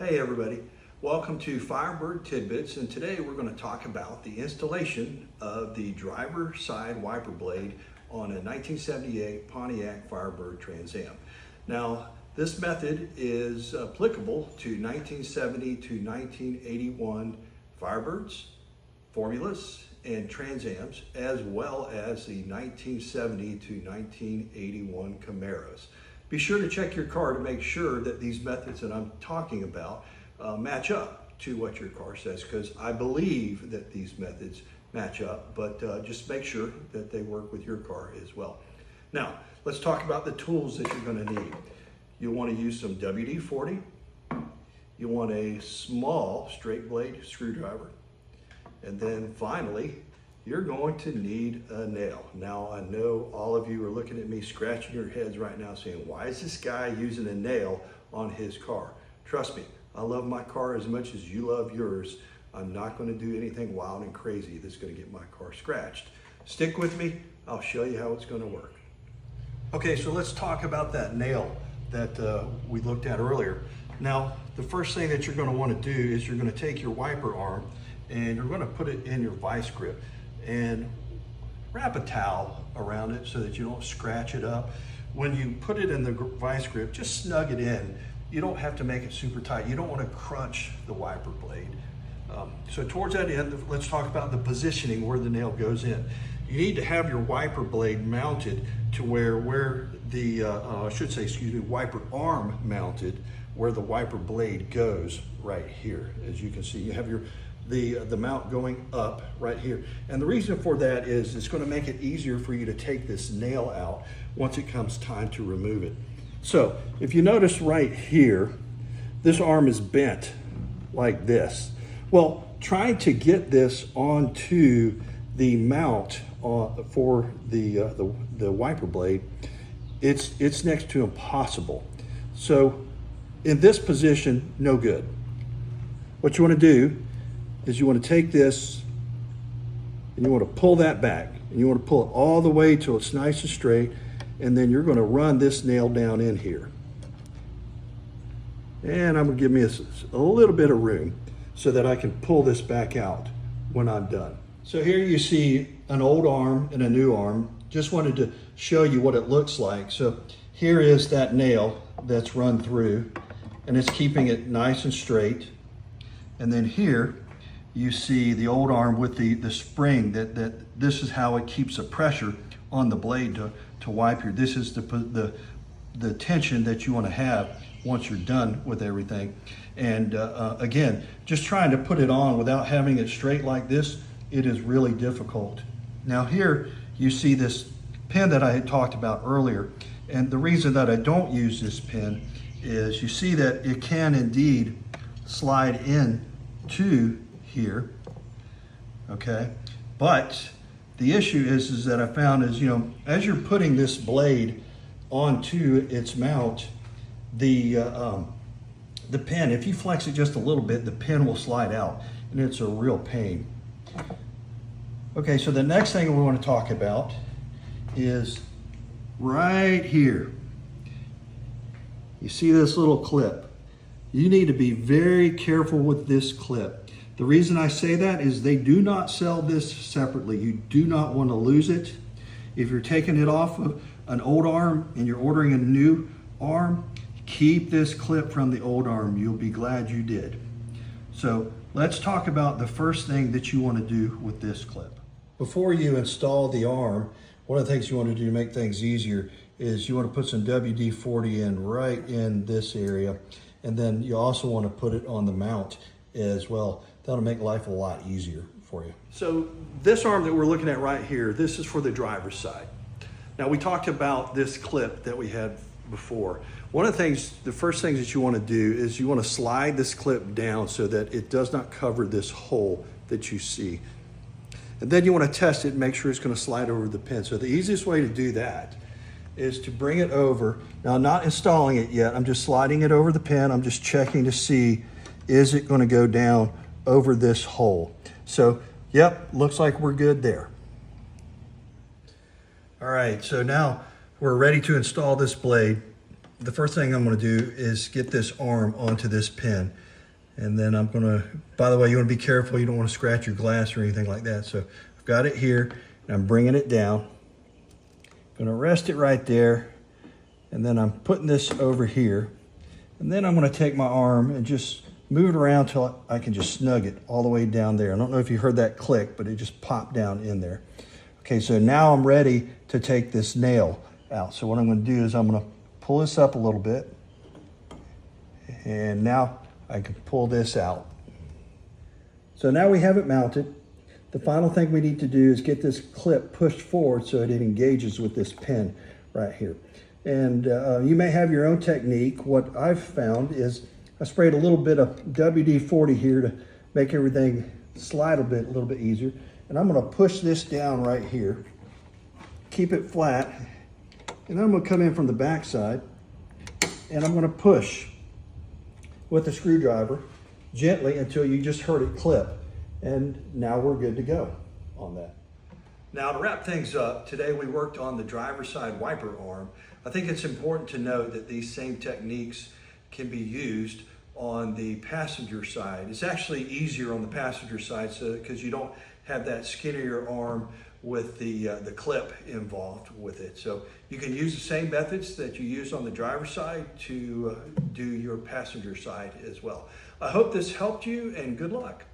Hey everybody, welcome to Firebird Tidbits, and today we're going to talk about the installation of the driver side wiper blade on a 1978 Pontiac Firebird Trans Am. Now this method is applicable to 1970 to 1981 Firebirds, Formulas, and Trans Ams, as well as the 1970 to 1981 Camaros. Be sure to check your car to make sure that these methods that I'm talking about match up to what your car says, because I believe that these methods match up, but just make sure that they work with your car as well. Now, let's talk about the tools that you're going to need. You'll want to use some WD-40. You want a small straight blade screwdriver. And then finally, you're going to need a nail. Now, I know all of you are looking at me scratching your heads right now saying, why is this guy using a nail on his car? Trust me, I love my car as much as you love yours. I'm not going to do anything wild and crazy that's going to get my car scratched. Stick with me, I'll show you how it's going to work. Okay, so let's talk about that nail that we looked at earlier. Now, the first thing that you're going to want to do is you're going to take your wiper arm and you're going to put it in your vice grip and wrap a towel around it so that you don't scratch it up. When you put it in the vice grip, just snug it in. You don't have to make it super tight. You don't want to crunch the wiper blade. So towards that end, let's talk about the positioning where the nail goes in. You need to have your wiper blade mounted to where the, wiper arm mounted where the wiper blade goes right here. As you can see, you have the mount going up right here. And the reason for that is it's going to make it easier for you to take this nail out once it comes time to remove it. So if you notice right here, this arm is bent like this. Well, trying to get this onto the mount for the wiper blade, it's next to impossible. So in this position, no good. What you want to do is you want to take this and you want to pull that back, and you want to pull it all the way till it's nice and straight, and then you're going to run this nail down in here. And I'm going to give me a little bit of room so that I can pull this back out when I'm done. So here you see an old arm and a new arm. Just wanted to show you what it looks like. So here is that nail that's run through, and it's keeping it nice and straight. And then here you see the old arm with the spring that this is how it keeps the pressure on the blade to wipe here. This is the tension that you want to have once you're done with everything. And again, just trying to put it on without having it straight like this, it is really difficult. Now here you see this pin that I had talked about earlier. And the reason that I don't use this pin is you see that it can indeed slide in to here, okay? But the issue is that I found is, as you're putting this blade onto its mount, the pin, if you flex it just a little bit, the pin will slide out, and it's a real pain. Okay, so the next thing we want to talk about is right here. You see this little clip? You need to be very careful with this clip. The reason I say that is they do not sell this separately. You do not want to lose it. If you're taking it off of an old arm and you're ordering a new arm, keep this clip from the old arm. You'll be glad you did. So let's talk about the first thing that you want to do with this clip. Before you install the arm, one of the things you want to do to make things easier is you want to put some WD-40 in right in this area. And then you also want to put it on the mount as well. That'll make life a lot easier for you. So this arm that we're looking at right here, this is for the driver's side. Now we talked about this clip that we had before. One of the first things that you want to do is you want to slide this clip down so that it does not cover this hole that you see. And then you want to test it and make sure it's going to slide over the pin. So the easiest way to do that is to bring it over. Now I'm not installing it yet, I'm just sliding it over the pin. I'm just checking to see, is it going to go down over this hole? So yep, looks like we're good there. All right, so now we're ready to install this blade. The first thing I'm going to do is get this arm onto this pin. And then I'm gonna, by the way, you wanna be careful, you don't wanna scratch your glass or anything like that. So I've got it here, and I'm bringing it down. Gonna rest it right there, and then I'm putting this over here. And then I'm gonna take my arm and just move it around till I can just snug it all the way down there. I don't know if you heard that click, but it just popped down in there. Okay, so now I'm ready to take this nail out. So what I'm gonna do is I'm gonna pull this up a little bit, and now I can pull this out. So now we have it mounted. The final thing we need to do is get this clip pushed forward so that it engages with this pin right here. And you may have your own technique. What I've found is I sprayed a little bit of WD-40 here to make everything slide a little bit easier. And I'm gonna push this down right here, keep it flat, and I'm gonna come in from the back side, and I'm gonna push with the screwdriver gently until you just heard it clip. And now we're good to go on that. Now to wrap things up, today we worked on the driver's side wiper arm. I think it's important to note that these same techniques can be used on the passenger side. It's actually easier on the passenger side because you don't have that skinnier arm with the clip involved with it. So you can use the same methods that you use on the driver's side to do your passenger side as well. I hope this helped you, and good luck.